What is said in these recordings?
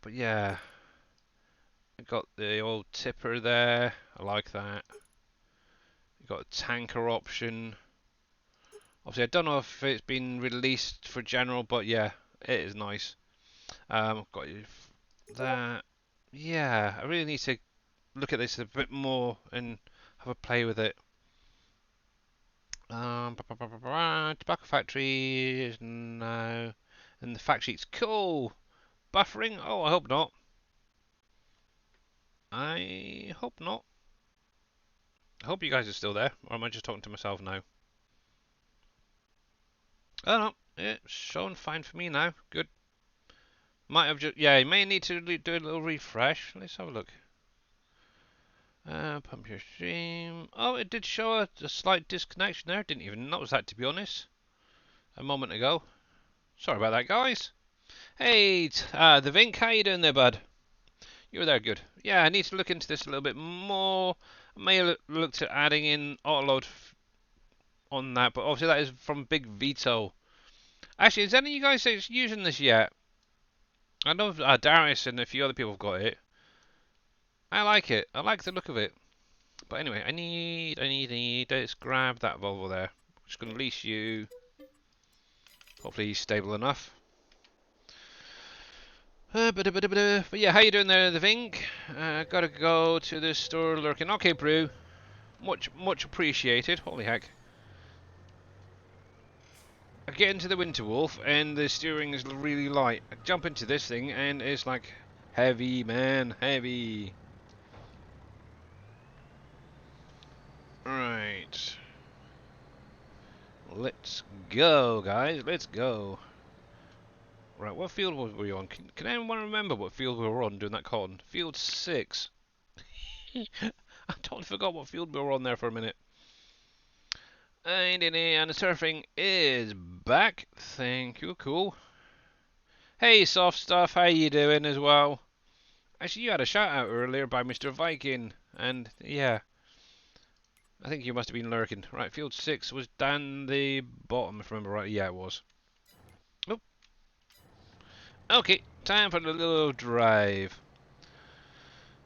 But yeah, got the old tipper there. I like that. Got a tanker option. Obviously, I don't know if it's been released for general, but yeah, it is nice. Got that. Yeah, I really need to look at this a bit more and have a play with it. Tobacco factory is now, and the fact sheet's cool. Buffering? Oh, I hope not. I hope not. I hope you guys are still there, or am I just talking to myself now? Oh no, it's showing fine for me now. Good. Might have just, yeah, you may need to do a little refresh. Let's have a look. Pump your stream. Oh, it did show a slight disconnection there. Didn't even notice that, to be honest, a moment ago. Sorry about that, guys. Hey, the Vink, how you doing there, bud? You were there, good. Yeah, I need to look into this a little bit more. I may look to adding in autoload on that, but obviously that is from Big Vito. Actually, is any of you guys using this yet? I know Darius and a few other people have got it. I like it. I like the look of it. But anyway, I need. Let's grab that Volvo there. Just gonna lease you. Hopefully he's stable enough. But yeah, how you doing there, the Vink? Gotta go to the store lurking. Okay, Brew. Much appreciated. Holy heck. I get into the Winter Wolf and the steering is really light. I jump into this thing and it's like heavy, man, heavy. Right. Let's go, guys. Let's go. Right, what field were we on? Can anyone remember what field we were on during that con? Field 6. I totally forgot what field we were on there for a minute. And the surfing is back. Thank you, cool. Hey, soft stuff, how you doing as well? Actually, you had a shout out earlier by Mr. Viking, and yeah, I think you must have been lurking. Right, field 6 was down the bottom, if I remember right. Yeah, it was. Oh, okay, time for the little drive.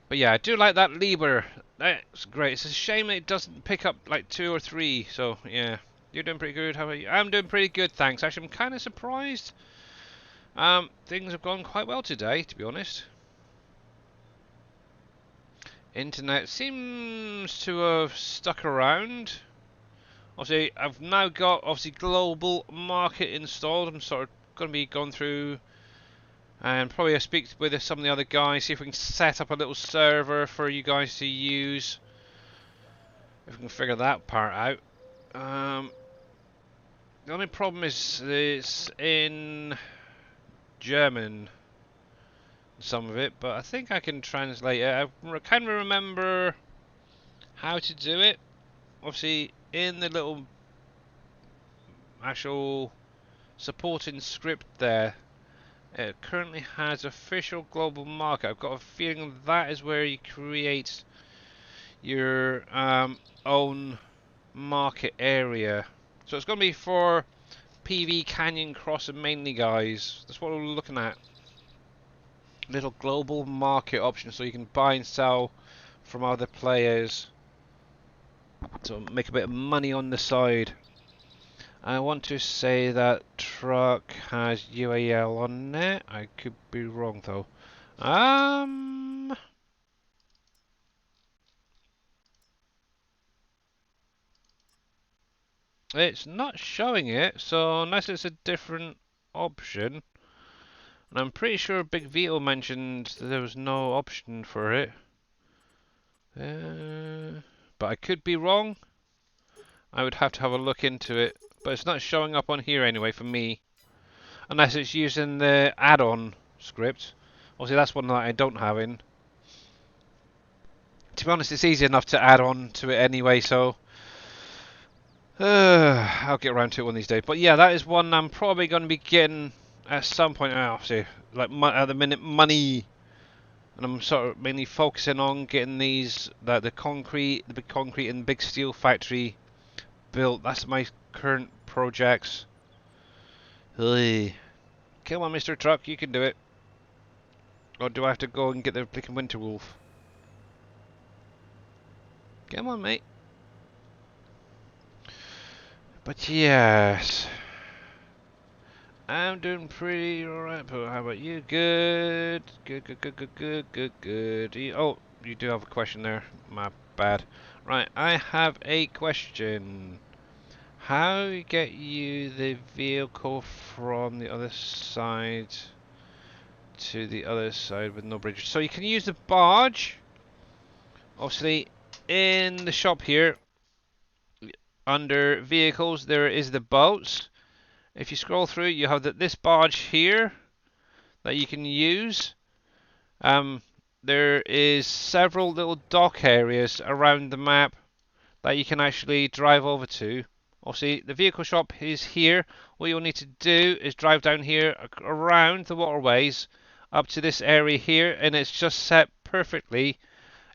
But yeah, I do like that Lieber. That's great. It's a shame that it doesn't pick up like 2 or 3. So yeah, you're doing pretty good. How about you? I'm doing pretty good, thanks. Actually, I'm kind of surprised. Things have gone quite well today, to be honest. Internet seems to have stuck around. Obviously, I've now got global market installed. I'm sort of going to be going through and probably I'll speak with some of the other guys, see if we can set up a little server for you guys to use. If we can figure that part out. The only problem is it's in German, some of it, but I think I can translate it. I can't remember how to do it. Obviously, in the little actual supporting script there, it currently has official global market. I've got a feeling that is where you create your own market area. So it's going to be for PV Canyon Crossing mainly, guys. That's what we're looking at. Little global market option, so you can buy and sell from other players to make a bit of money on the side. I want to say that truck has UAL on it. I could be wrong though. It's not showing it, so unless it's a different option. And I'm pretty sure Big Vito mentioned there was no option for it. But I could be wrong. I would have to have a look into it. But it's not showing up on here anyway for me. Unless it's using the add-on script. Obviously that's one that I don't have in. To be honest, it's easy enough to add on to it anyway, so... I'll get around to it one of these days. But yeah, that is one I'm probably going to be getting at some point. Obviously, like at the minute, money. And I'm sort of mainly focusing on getting these, the big concrete and big steel factory built. That's my current projects. Hey. Come on, Mr. Truck, you can do it. Or do I have to go and get the flicking Winter Wolf? Come on, mate. But yes. I'm doing pretty alright, but how about you? Good. Good, good, good, good, good, good, good. Oh, you do have a question there. My bad. Right, I have a question. How get you the vehicle from the other side to the other side with no bridge? So you can use the barge. Obviously, in the shop here, under vehicles, there is the boats. If you scroll through, you have this barge here that you can use. There is several little dock areas around the map that you can actually drive over to. Obviously, the vehicle shop is here. What you'll need to do is drive down here around the waterways up to this area here, and it's just set perfectly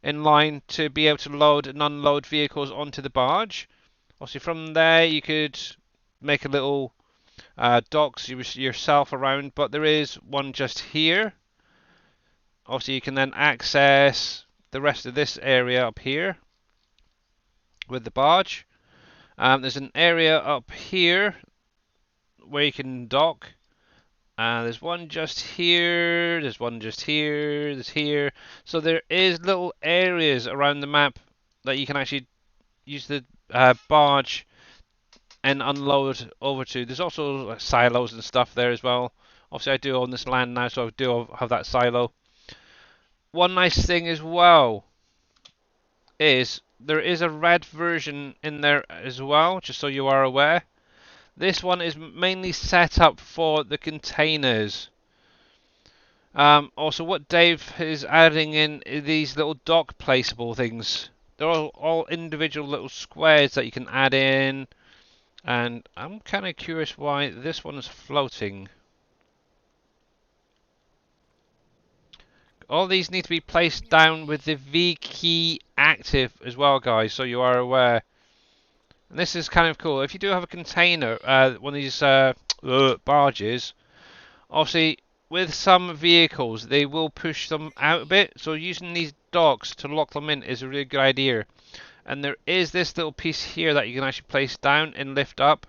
in line to be able to load and unload vehicles onto the barge. Obviously, from there you could make a little docks yourself around, but there is one just here. Obviously, you can then access the rest of this area up here with the barge. There's an area up here where you can dock. There's one just here, there's one just here, there's here. So there is little areas around the map that you can actually use the barge and unload over to. There's also silos and stuff there as well. Obviously I do own this land now, so I do have that silo. One nice thing as well is there is a red version in there as well, just so you are aware. This one is mainly set up for the containers. Also, what Dave is adding in these little dock placeable things. They're all individual little squares that you can add in. And I'm kind of curious why this one is floating. All these need to be placed down with the V key active as well, guys, so you are aware. And this is kind of cool. If you do have a container, one of these barges, obviously with some vehicles they will push them out a bit, so using these docks to lock them in is a really good idea. And there is this little piece here that you can actually place down and lift up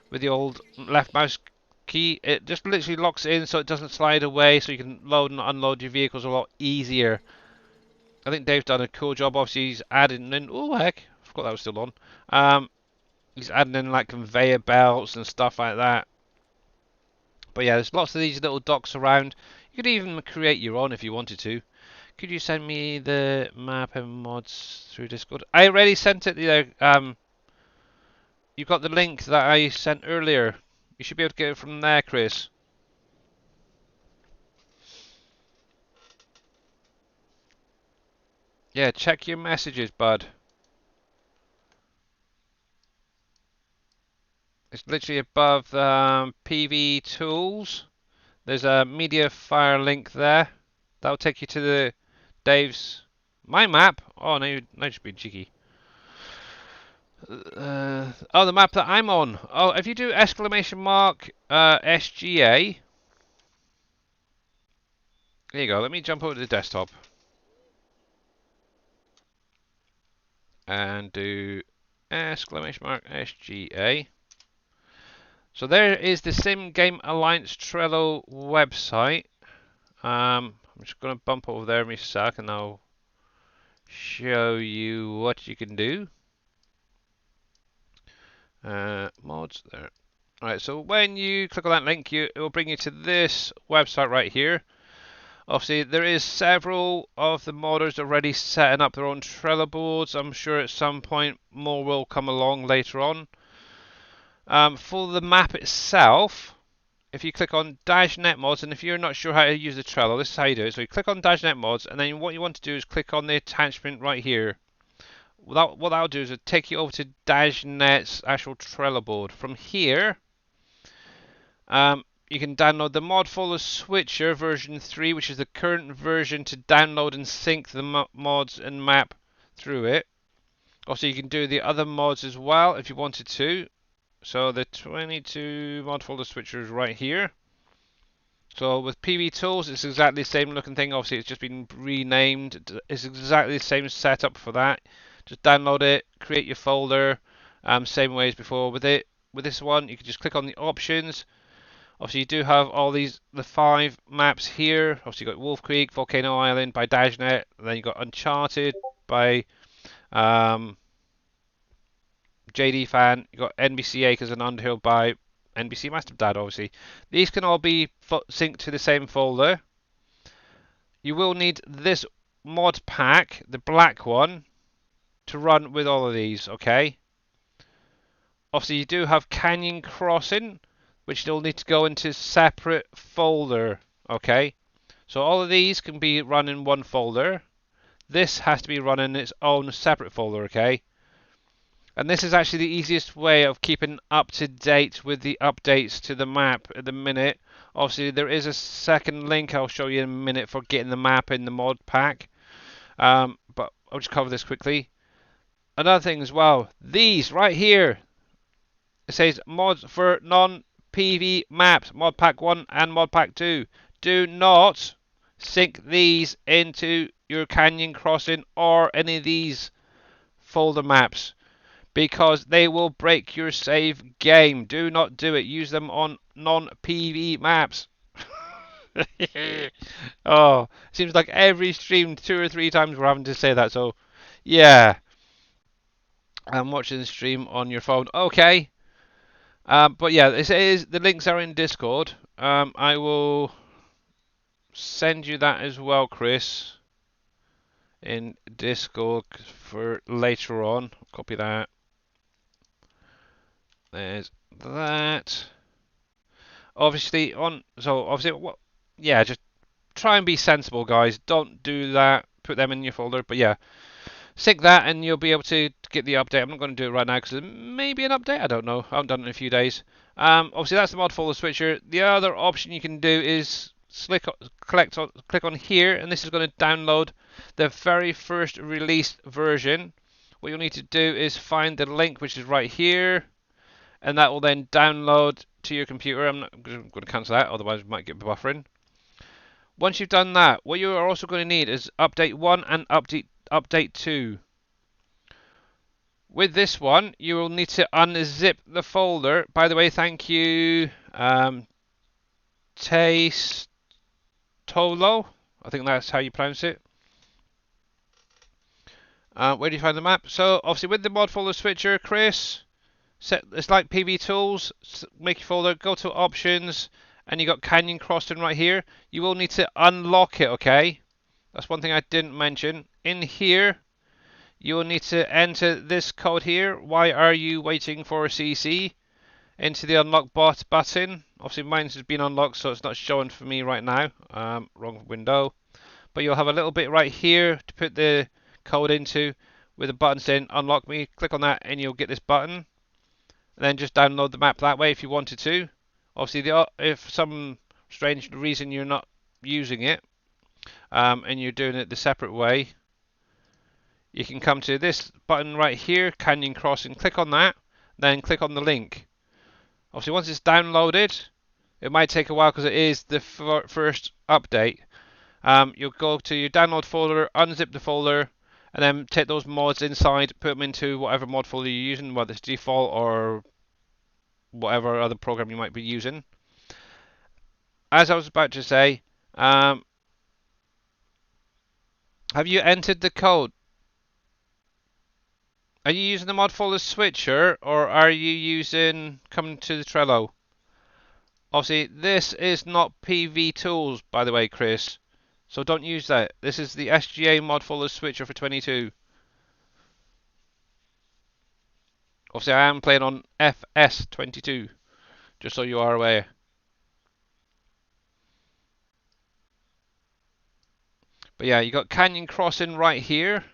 with the old left mouse key. It just literally locks it in so it doesn't slide away, so you can load and unload your vehicles a lot easier. I think Dave's done a cool job. Obviously he's adding in, oh heck, I forgot that was still on. He's adding in like conveyor belts and stuff like that. But yeah, there's lots of these little docks around. You could even create your own if you wanted to. Could you send me the map and mods through Discord? I already sent it there. You've got the link that I sent earlier. You should be able to get it from there, Chris. Yeah, check your messages, bud. It's literally above PV Tools. There's a media fire link there. That'll take you to the Dave's my map. Oh, no, you should be cheeky. Oh, the map that I'm on. Oh, if you do exclamation mark SGA. There you go. Let me jump over to the desktop and do exclamation mark SGA. So there is the Sim Game Alliance Trello website. I'm just going to bump over there in a sec and I'll show you what you can do. Mods there. Alright, so when you click on that link, it will bring you to this website right here. Obviously, there is several of the modders already setting up their own Trello boards. I'm sure at some point more will come along later on. For the map itself, if you click on DashNet Mods, and if you're not sure how to use the Trello, this is how you do it. So you click on DashNet Mods, and then what you want to do is click on the attachment right here. What that'll do is it'll take you over to DashNet's actual Trello board. From here, you can download the mod folder switcher version 3, which is the current version to download and sync the mods and map through it. Also, you can do the other mods as well if you wanted to. So the 22 mod folder switcher is right here. So with PV Tools, it's exactly the same looking thing. Obviously, it's just been renamed. It's exactly the same setup for that. Just download it, create your folder, same way as before. With this one, you can just click on the options. Obviously, you do have all the 5 maps here. Obviously, you got Wolf Creek, Volcano Island by Dashnet, and then you got Uncharted by JD Fan. You got NBC Acres and Underhill by NBC Master Dad. Obviously, these can all be synced to the same folder. You will need this mod pack, the black one, to run with all of these. Okay. Obviously, you do have Canyon Crossing, which you'll need to go into separate folder. Okay. So all of these can be run in one folder. This has to be run in its own separate folder, okay? And this is actually the easiest way of keeping up to date with the updates to the map at the minute. Obviously, there is a second link I'll show you in a minute for getting the map in the mod pack. But I'll just cover this quickly. Another thing as well, these right here, it says mods for non-PV maps, mod pack 1 and mod pack 2. Do not sync these into your Canyon Crossing or any of these folder maps because they will break your save game. Do not do it. Use them on non-PV maps. Oh, seems like every stream 2 or 3 times we're having to say that. So, yeah, I'm watching the stream on your phone. Okay. But yeah, this is the links are in Discord. I will send you that as well, Chris, in Discord for later on. Copy that. There's that. Obviously, what? Yeah, just try and be sensible, guys. Don't do that. Put them in your folder. But yeah, sync that and you'll be able to get the update. I'm not going to do it right now because there may be an update. I don't know. I haven't done it in a few days. Obviously, that's the mod folder switcher. The other option you can do is click on here, and this is going to download the very first released version. What you'll need to do is find the link, which is right here, and that will then download to your computer. I'm going to cancel that, otherwise we might get buffering. Once you've done that, what you are also going to need is update 1 and update 2. With this one, you will need to unzip the folder. By the way, thank you, Taste Tolo. I think that's how you pronounce it. Where do you find the map? So, obviously, with the mod folder switcher, Chris, it's like PV Tools. Make your folder, go to Options, and you got Canyon Crossing right here. You will need to unlock it, okay? That's one thing I didn't mention. In here, you will need to enter this code here. Why are you waiting for a CC? Into the unlock button. Obviously, mine has been unlocked, so it's not showing for me right now. Wrong window. But you'll have a little bit right here to put the code into with a button saying unlock me. Click on that and you'll get this button. And then just download the map that way if you wanted to. Obviously, if for some strange reason you're not using it and you're doing it the separate way, you can come to this button right here, Canyon Crossing. Click on that, then click on the link. Obviously, once it's downloaded, it might take a while because it is the first update. You'll go to your download folder, unzip the folder, and then take those mods inside, put them into whatever mod folder you're using, whether it's default or whatever other program you might be using. As I was about to say, have you entered the code? Are you using the mod folder switcher, or are you using coming to the Trello? Obviously, this is not PV Tools, by the way, Chris. So don't use that. This is the SGA mod folder switcher for 22. Obviously, I am playing on FS22, just so you are aware. But yeah, you got Canyon Crossing right here.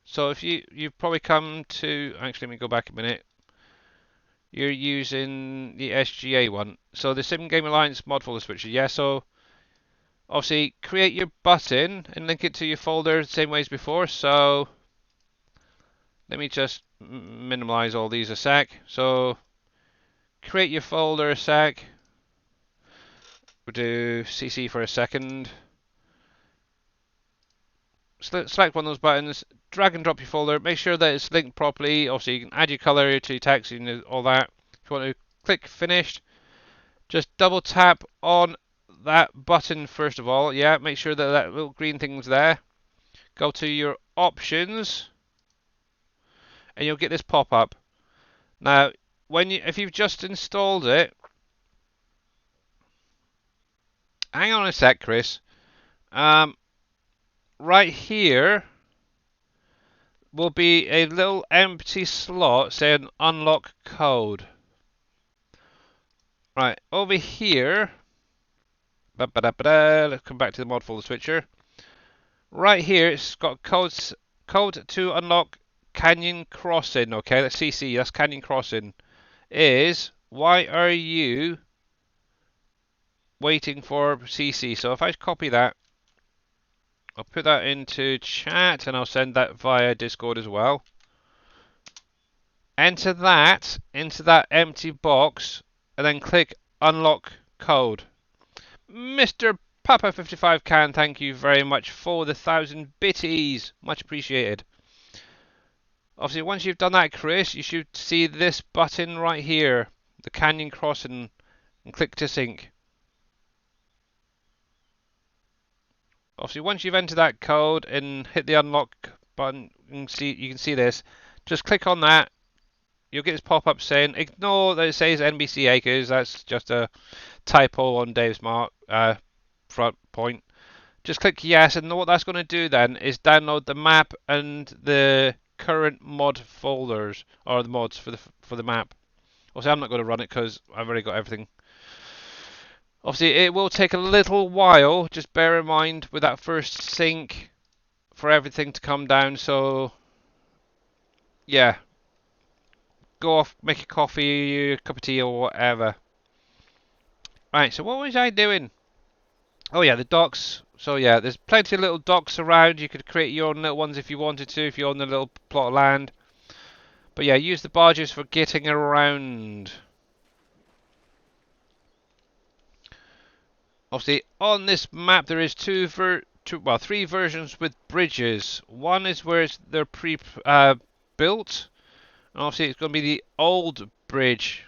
So if you've probably come to, actually let me go back a minute. You're using the SGA one. So the Sim Game Alliance mod folder switcher. Yeah, so obviously create your button and link it to your folder the same way as before. So let me just minimize all these a sec. So create your folder a sec. We'll do CC for a second. Select one of those buttons, drag and drop your folder, make sure that it's linked properly. Obviously, you can add your color to your text and all that. If you want to click finished, just double tap on that button first of all. Yeah, make sure that that little green thing's there. Go to your options, and you'll get this pop up. Now, if you've just installed it, hang on a sec, Chris. Right here will be a little empty slot saying unlock code. Right, over here, let's come back to the mod folder switcher. Right here, it's got code to unlock Canyon Crossing. Okay, that's CC, that's Canyon Crossing. Why are you waiting for CC? So if I copy that, I'll put that into chat and I'll send that via Discord as well. Enter that into that empty box and then click unlock code. Mr. Papa55 Can, thank you very much for the 1,000 bitties. Much appreciated. Obviously, once you've done that, Chris, you should see this button right here, the Canyon Crossing, and click to sync. Obviously, once you've entered that code and hit the unlock button, you can see this. Just click on that. You'll get this pop-up saying, ignore that it says NBC Acres. That's just a typo on Dave's front point. Just click yes, and what that's going to do then is download the map and the current mod folders, or the mods for the map. Obviously, I'm not going to run it because I've already got everything. Obviously, it will take a little while. Just bear in mind with that first sync for everything to come down. So, yeah, go off, make a coffee, a cup of tea, or whatever. Right. So, what was I doing? Oh yeah, the docks. So yeah, there's plenty of little docks around. You could create your own little ones if you wanted to, if you own a little plot of land. But yeah, use the barges for getting around. Obviously, on this map there is three versions with bridges. One is where they're built, and obviously it's going to be the old bridge,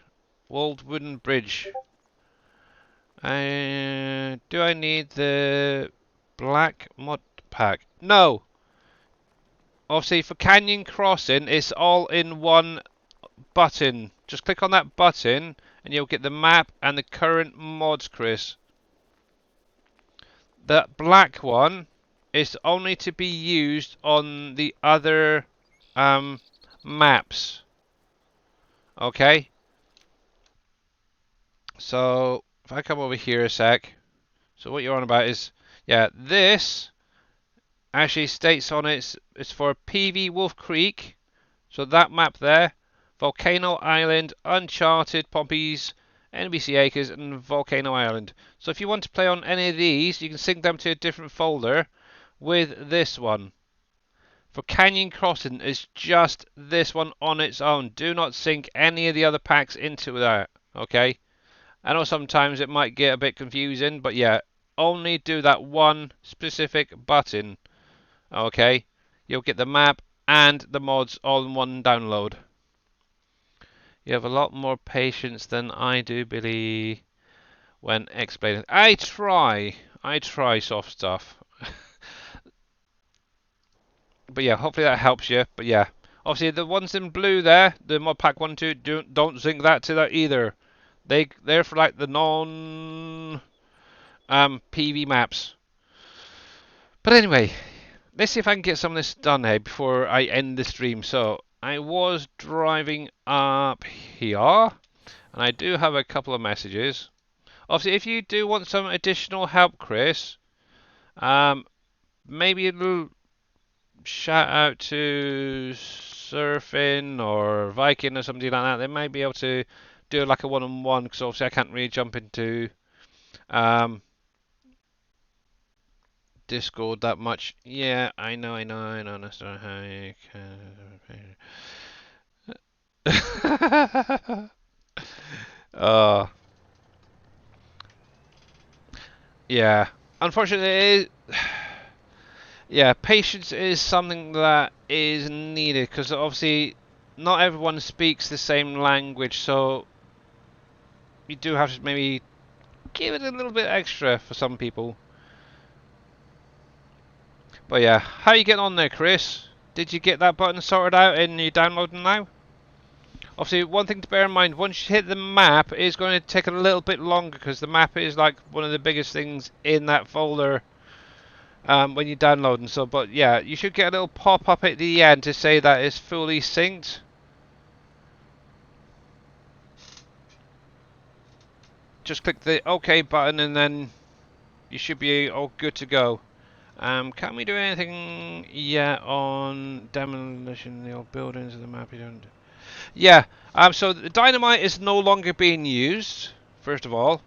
old wooden bridge. Do I need the black mod pack? No. Obviously, for Canyon Crossing, it's all in one button. Just click on that button, and you'll get the map and the current mods, Chris. That black one is only to be used on the other maps. Okay? So, if I come over here a sec. So what you're on about is, yeah, this actually states on it's for PV Wolf Creek. So that map there. Volcano Island, Uncharted, Poppies, NBC Acres, and Volcano Island. So if you want to play on any of these, you can sync them to a different folder with this one. For Canyon Crossing, it's just this one on its own. Do not sync any of the other packs into that, okay? I know sometimes it might get a bit confusing, but yeah, only do that one specific button, okay? You'll get the map and the mods all in one download. You have a lot more patience than I do, Billy, when explaining. I try soft stuff. But yeah, hopefully that helps you. But yeah, obviously the ones in blue there, the mod pack 1 and 2, don't sync that to that either. They're for like the non PV maps. But anyway, let's see if I can get some of this done here before I end the stream. So I was driving up here, and I do have a couple of messages. Obviously, if you do want some additional help, Chris, maybe a little shout out to Surfing or Viking or something like that. They might be able to do like a one-on-one, because obviously I can't really jump into Discord that much. Yeah, I know. That's not how you can. Yeah. Unfortunately, it is, yeah, patience is something that is needed because obviously not everyone speaks the same language, so you do have to maybe give it a little bit extra for some people. But yeah, how are you getting on there, Chris? Did you get that button sorted out and you downloading now? Obviously, one thing to bear in mind, once you hit the map, it's going to take a little bit longer because the map is like one of the biggest things in that folder when you're downloading. So, but yeah, you should get a little pop-up at the end to say that it's fully synced. Just click the OK button and then you should be all good to go. Can we do anything yet on demolition of the old buildings of the map? You don't. Yeah. So the dynamite is no longer being used. First of all,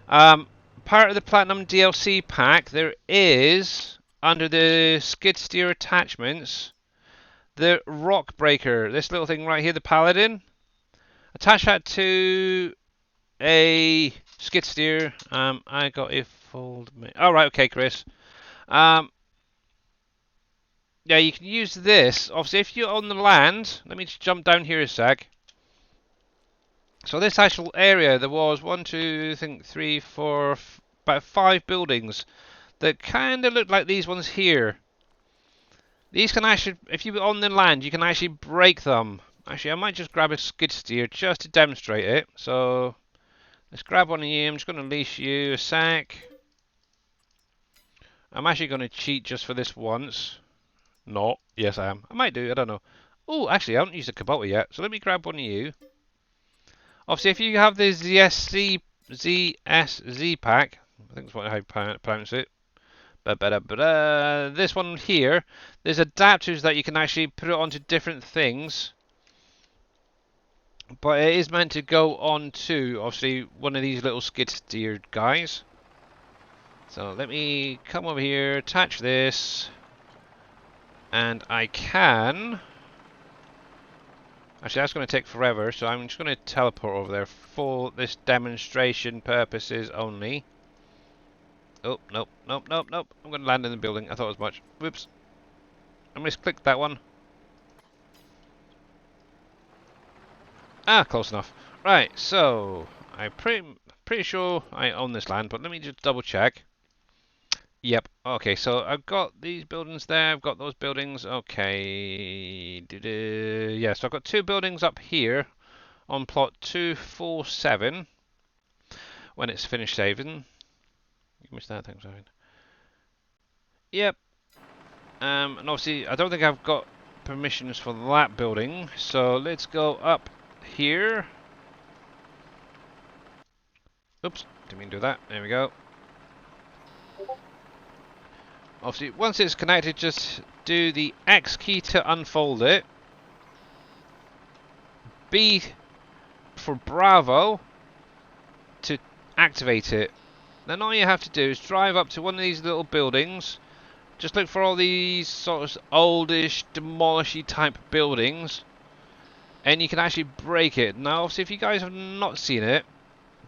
part of the Platinum DLC pack, there is under the skid steer attachments the rock breaker. This little thing right here, the Paladin. Attach that to a skid steer. I got a fold. All right, okay, Chris. Um, yeah, you can use this. Obviously, if you're on the land, let me just jump down here a sec. So this actual area, there was one, two, I think three, four, about 5 buildings that kind of look like these ones here. These can actually, if you're on the land, you can actually break them. Actually, I might just grab a skid steer just to demonstrate it. So let's grab one of you. I'm just going to leash you a sec. I'm actually going to cheat just for this once. Not. Yes, I am. I might do. I don't know. Oh, actually, I haven't used a Kubota yet. So let me grab one of you. Obviously, if you have the ZSZ pack, I think that's what I pronounce it. This one here, there's adapters that you can actually put it onto different things. But it is meant to go on to, obviously, one of these little skid steered guys. So let me come over here, attach this. And I can... Actually, that's going to take forever, so I'm just going to teleport over there for this demonstration purposes only. Oh, nope, nope, nope, nope. I'm going to land in the building. I thought as much. Whoops. I misclicked that one. Ah, close enough. Right, so I'm pretty sure I own this land, but let me just double check. Yep. Okay, so I've got these buildings there. I've got those buildings. Okay. Yeah, so I've got 2 buildings up here on plot 247 when it's finished saving. You missed that, thanks, Ryan. Yep. And obviously, I don't think I've got permissions for that building, so let's go up here. Oops, didn't mean to do that. There we go. Obviously, once it's connected, just do the X key to unfold it. B for Bravo to activate it. Then all you have to do is drive up to one of these little buildings. Just look for all these sort of oldish, demolishy type buildings. And you can actually break it. Now, obviously, if you guys have not seen it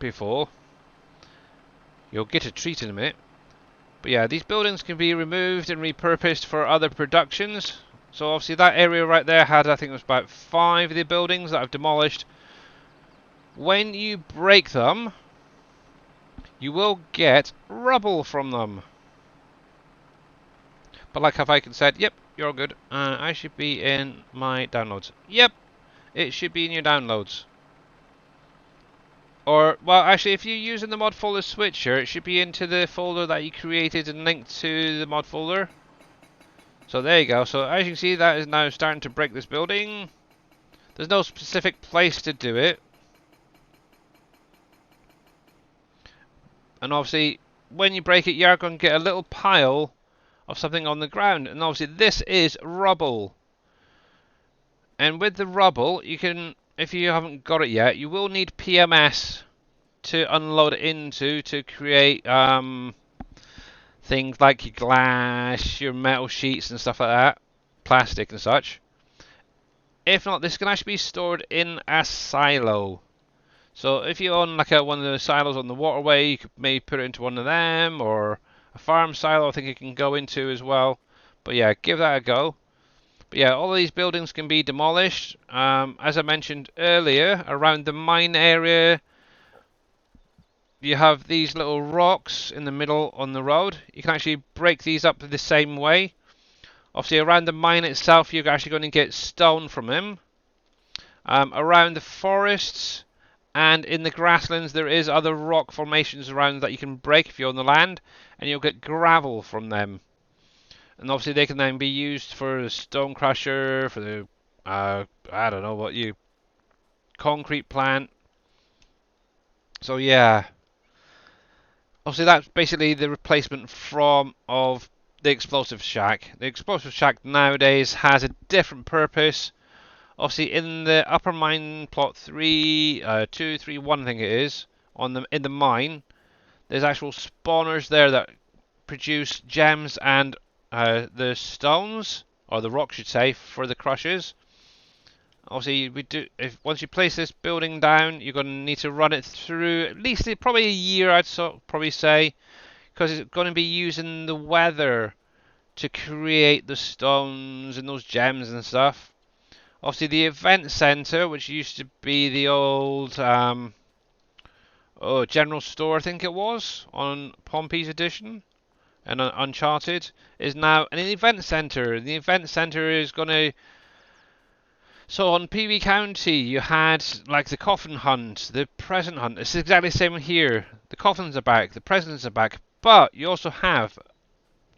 before, you'll get a treat in a minute. But yeah, these buildings can be removed and repurposed for other productions. So obviously that area right there had, I think it was about 5 of the buildings that I've demolished. When you break them, you will get rubble from them. But like if I can said, yep, you're all good. I should be in my downloads. Yep, it should be in your downloads. Or, well, actually, if you're using the mod folder switcher, it should be into the folder that you created and linked to the mod folder. So there you go. So as you can see, that is now starting to break this building. There's no specific place to do it. And obviously, when you break it, you're going to get a little pile of something on the ground. And obviously, this is rubble. And with the rubble, you can, if you haven't got it yet, you will need PMS to unload it into to create things like your glass, your metal sheets and stuff like that, plastic and such. If not, this can actually be stored in a silo. So if you own like one of the silos on the waterway, you could maybe put it into one of them, or a farm silo I think it can go into as well. But yeah, give that a go. But yeah, all of these buildings can be demolished. As I mentioned earlier, around the mine area, you have these little rocks in the middle on the road. You can actually break these up the same way. Obviously, around the mine itself, you're actually going to get stone from them. Around the forests and in the grasslands, there is other rock formations around that you can break if you're on the land, and you'll get gravel from them. And obviously, they can then be used for the stone crusher, for the I don't know what you concrete plant. So yeah, obviously that's basically the replacement from of the explosive shack. The explosive shack nowadays has a different purpose. Obviously, in the upper mine plot 231, I think it is, in the mine, there's actual spawners there that produce gems and the stones, or the rocks, should say, for the crushers. Obviously, if once you place this building down, you're going to need to run it through at least probably a year, I'd probably say, because it's going to be using the weather to create the stones and those gems and stuff. Obviously, the event center, which used to be the old general store, I think it was, on Pompey's edition and Uncharted, is now an event center. The event center is going to. So on PV County, you had like the coffin hunt, the present hunt. It's exactly the same here. The coffins are back, the presents are back, but you also have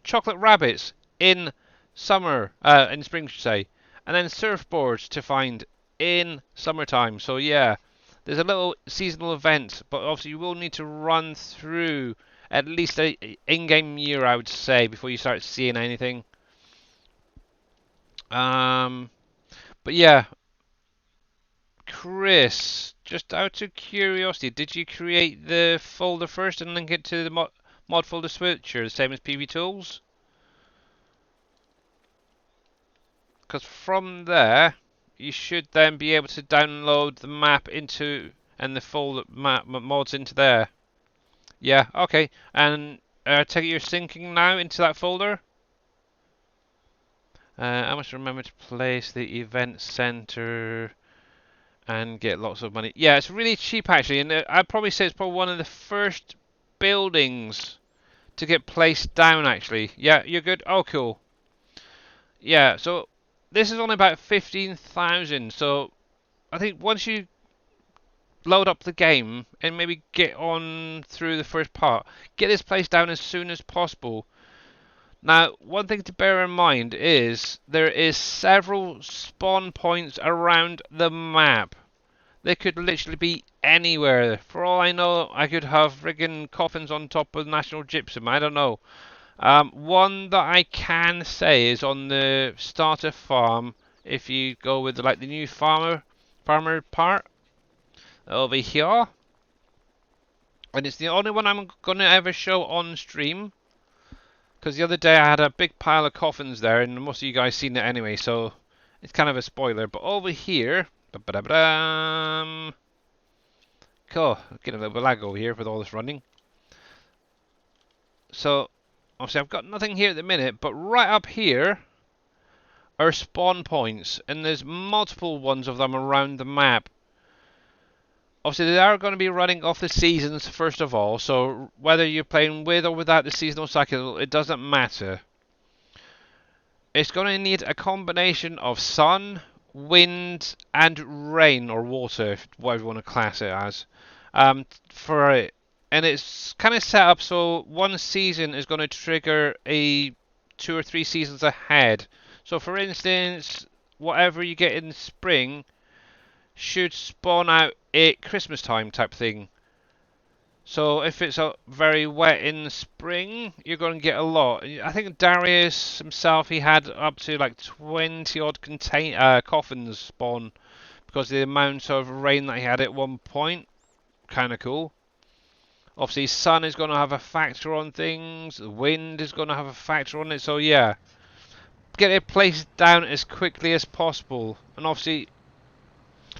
chocolate rabbits in in spring, should say, and then surfboards to find in summertime. So yeah, there's a little seasonal event, but obviously you will need to run through at least a in-game year, I would say, before you start seeing anything. But yeah, Chris, just out of curiosity, did you create the folder first and link it to the mod folder switcher, the same as PV Tools? Because from there, you should then be able to download the map into and the full map mods into there. Yeah, okay. And take it you're syncing now into that folder. I must remember to place the event center and get lots of money. Yeah, it's really cheap actually, and I'd probably say it's probably one of the first buildings to get placed down actually. Yeah, you're good. Oh, cool. Yeah, so this is only about 15,000. So I think once you load up the game and maybe get on through the first part, get this place down as soon as possible. Now, one thing to bear in mind is there is several spawn points around the map. They could literally be anywhere. For all I know, I could have friggin' coffins on top of National Gypsum. I don't know. One that I can say is on the starter farm. If you go with like the new farmer part over here, and it's the only one I'm gonna ever show on stream. Because the other day I had a big pile of coffins there, and most of you guys seen it anyway, so it's kind of a spoiler. But over here, cool, getting a little bit lag over here with all this running. So obviously I've got nothing here at the minute, but right up here are spawn points, and there's multiple ones of them around the map. Obviously, they are going to be running off the seasons first of all, so whether you're playing with or without the seasonal cycle, it doesn't matter. It's going to need a combination of sun, wind, and rain or water, whatever you want to class it as, for it. And it's kind of set up so one season is going to trigger a 2 or 3 seasons ahead. So, for instance, whatever you get in spring should spawn out at Christmas time type thing. So if it's very wet in the spring, you're going to get a lot. I think Darius himself, he had up to like 20 odd coffins spawn because of the amount of rain that he had at one point. Kind of cool. Obviously, sun is going to have a factor on things. The wind is going to have a factor on it. So yeah, get it placed down as quickly as possible. And obviously,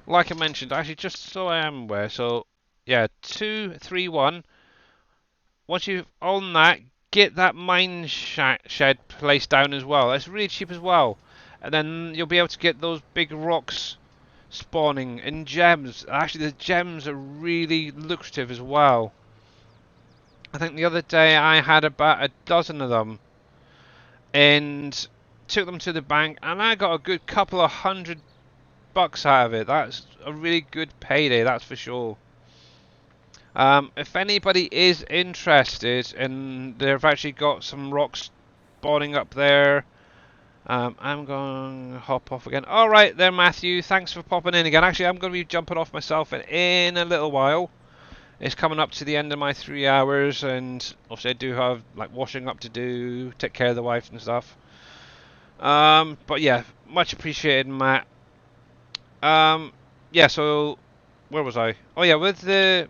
like I mentioned, actually, just so I am aware, so yeah, 231. Once you've on that, get that shed placed down as well. It's really cheap as well, and then you'll be able to get those big rocks spawning and gems. Actually, the gems are really lucrative as well. I think the other day I had about a dozen of them and took them to the bank, and I got a good couple of $100 out of it. That's a really good payday, that's for sure. If anybody is interested and they've actually got some rocks spawning up there, I'm going to hop off again. Alright there, Matthew. Thanks for popping in again. Actually, I'm going to be jumping off myself in a little while. It's coming up to the end of my 3 hours, and obviously I do have like washing up to do, take care of the wife and stuff. But yeah, much appreciated, Matt. Yeah, so where was I? Oh yeah, with the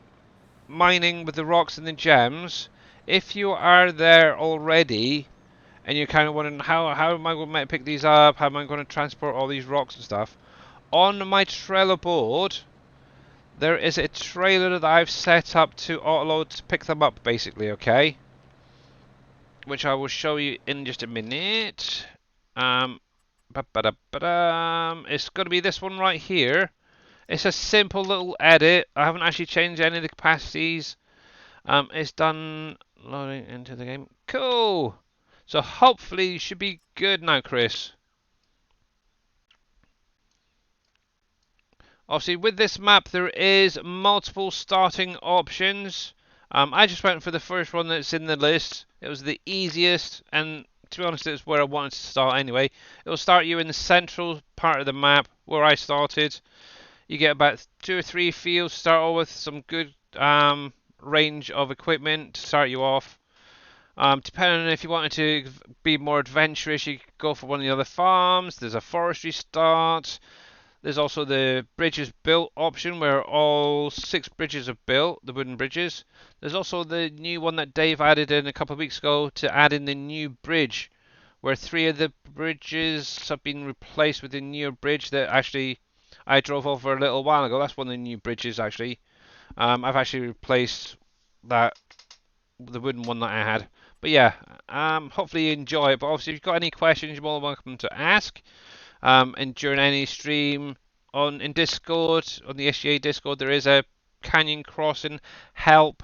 mining with the rocks and the gems, if you are there already and you're kind of wondering how am I going to pick these up, how am I going to transport all these rocks and stuff, on my Trello board there is a trailer that I've set up to autoload to pick them up, basically, okay? Which I will show you in just a minute. It's going to be this one right here. It's a simple little edit. I haven't actually changed any of the capacities. It's done loading into the game. Cool. So hopefully you should be good now, Chris. Obviously, with this map, there is multiple starting options. I just went for the first one that's in the list. It was the easiest, and to be honest, it's where I wanted to start anyway. It will start you in the central part of the map, where I started. You get about 2 or 3 fields to start off with, some good range of equipment to start you off. Depending on if you wanted to be more adventurous, you could go for one of the other farms. There's a forestry start. There's also the bridges built option where all 6 bridges are built, the wooden bridges. There's also the new one that Dave added in a couple of weeks ago to add in the new bridge, where 3 of the bridges have been replaced with a newer bridge that actually I drove over a little while ago. That's one of the new bridges actually. I've actually replaced that, the wooden one that I had. But yeah, hopefully you enjoy it. But obviously if you've got any questions, you're more than welcome to ask. And during any stream in Discord, on the SGA Discord, there is a canyon crossing help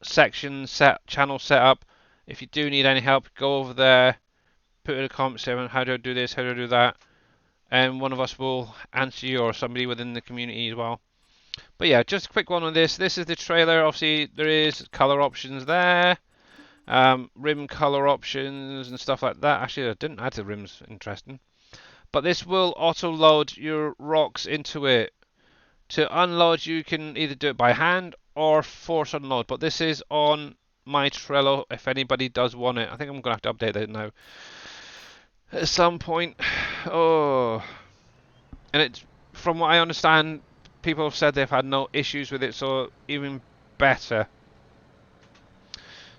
channel set up. If you do need any help, go over there, put in a comment section, how do I do this, how do I do that, and one of us will answer you, or somebody within the community as well. But yeah, just a quick one on this. This is the trailer. Obviously, there is color options there, rim color options and stuff like that. Actually, I didn't add the rims. Interesting. But this will auto load your rocks into it. To unload, you can either do it by hand or force unload. But this is on my Trello if anybody does want it. I think I'm going to have to update it now at some point. Oh, and it's, from what I understand, people have said they've had no issues with it, so even better.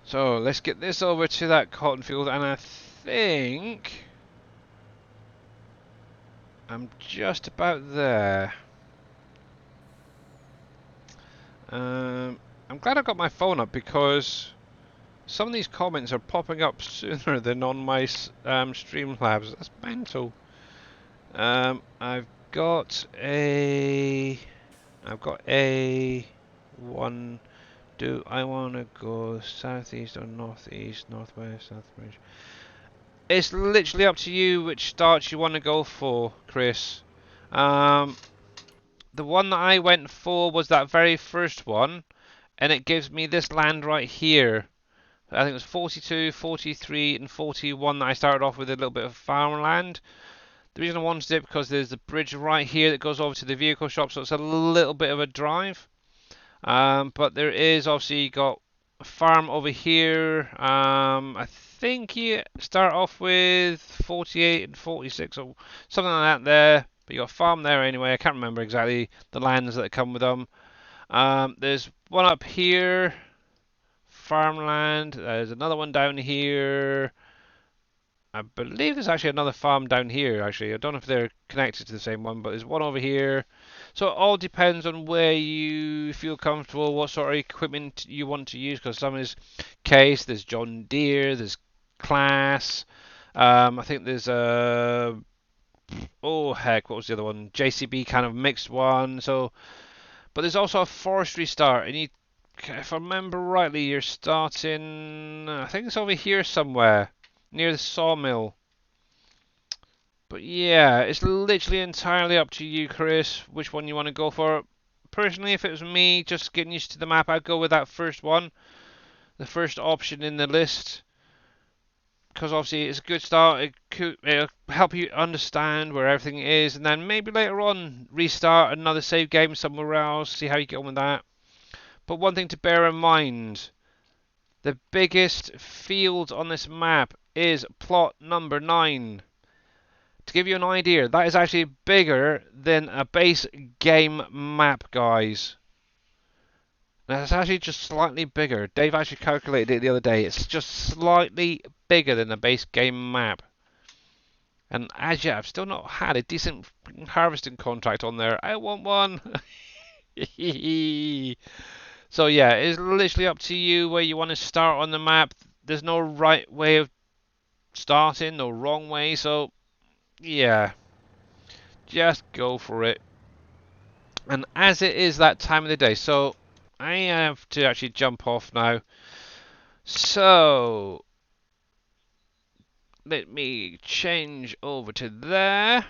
So let's get this over to that cotton field, and I think I'm just about there. I'm glad I got my phone up because some of these comments are popping up sooner than on my Streamlabs. That's mental. I've got a one. Do I want to go southeast or northeast, northwest, southwest? It's literally up to you which starts you want to go for, Chris. The one that I went for was that very first one, and it gives me this land right here. I think it was 42, 43, and 41 that I started off with, a little bit of farmland. The reason I wanted it because there's a bridge right here that goes over to the vehicle shop, so it's a little bit of a drive. But there is obviously got a farm over here. I think you start off with 48 and 46 or something like that there. But you got a farm there anyway. I can't remember exactly the lands that come with them. There's one up here, farmland. There's another one down here. I believe there's actually another farm down here. Actually, I don't know if they're connected to the same one, but there's one over here. So it all depends on where you feel comfortable, what sort of equipment you want to use. Because some is Case, there's John Deere, there's Class. I think there's oh heck, what was the other one? JCB kind of mixed one. So, but there's also a forestry start, and you, if I remember rightly, you're starting. I think it's over here somewhere near the sawmill. But yeah, it's literally entirely up to you, Chris, which one you want to go for. Personally, if it was me, just getting used to the map, I'd go with that first one, the first option in the list, because obviously it's a good start. It'll help you understand where everything is, and then maybe later on restart another save game somewhere else, see how you get on with that. But one thing to bear in mind, the biggest field on this map is plot number 9. To give you an idea, that is actually bigger than a base game map, guys. Now, it's actually just slightly bigger. Dave actually calculated it the other day. It's just slightly bigger than a base game map. And as yet, I've still not had a decent harvesting contract on there. I want one. So yeah, it's literally up to you where you want to start on the map. There's no right way of starting, no wrong way. So yeah, just go for it. And as it is that time of the day, so I have to actually jump off now. So let me change over to there.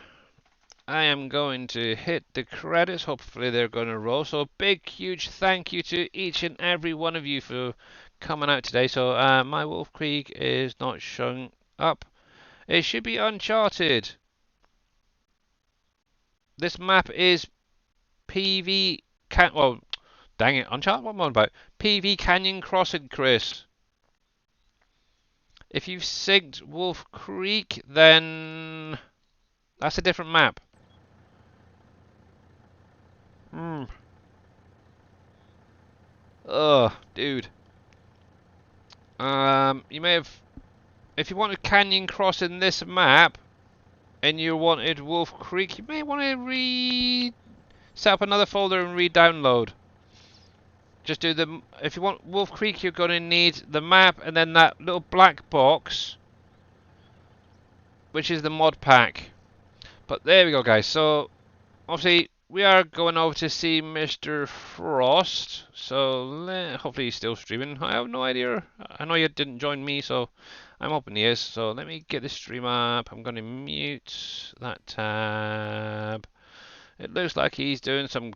I am going to hit the credits. Hopefully they're going to roll. So big, huge thank you to each and every one of you for coming out today. So my Wolf Creek is not showing up. It should be Uncharted. This map is PV well, dang it, Uncharted. What am I on about? PV Canyon Crossing, Chris. If you've synced Wolf Creek, then that's a different map. Ugh, dude. You may have, if you wanted Canyon Cross in this map, and you wanted Wolf Creek, you may want to set up another folder and re-download. Just do the, if you want Wolf Creek, you're going to need the map and then that little black box, which is the mod pack. But there we go, guys. So obviously we are going over to see Mr. Frost. So hopefully he's still streaming. I have no idea. I know you didn't join me, so I'm hoping he is. So let me get the stream up. I'm going to mute that tab. It looks like he's doing some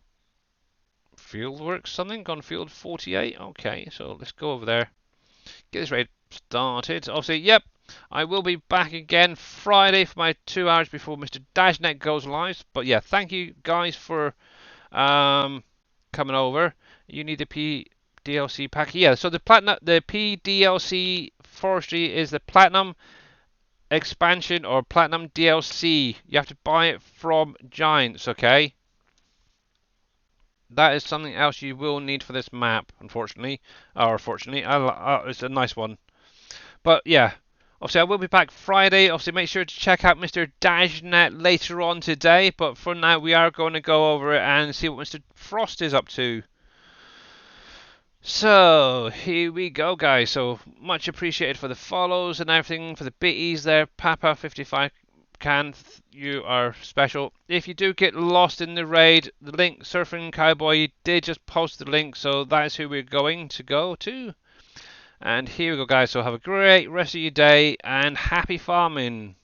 field work, something on field 48. Okay, so let's go over there. Get this raid started. Obviously, yep, I will be back again Friday for my 2 hours before Mr. Dashnet goes live. But yeah, thank you guys for coming over. You need the PDLC pack. Yeah, so the PDLC forestry is the platinum expansion or platinum DLC. You have to buy it from Giants, okay? That is something else you will need for this map, unfortunately. Or fortunately, it's a nice one. But yeah, obviously I will be back Friday. Obviously make sure to check out Mr. Dashnet later on today. But for now we are going to go over it and see what Mr. Frost is up to. So here we go, guys. So much appreciated for the follows and everything, for the bitties there. Papa55 you are special. If you do get lost in the raid, the link, Surfing Cowboy, did just post the link, so that is who we're going to go to. And here we go, guys. So have a great rest of your day and happy farming.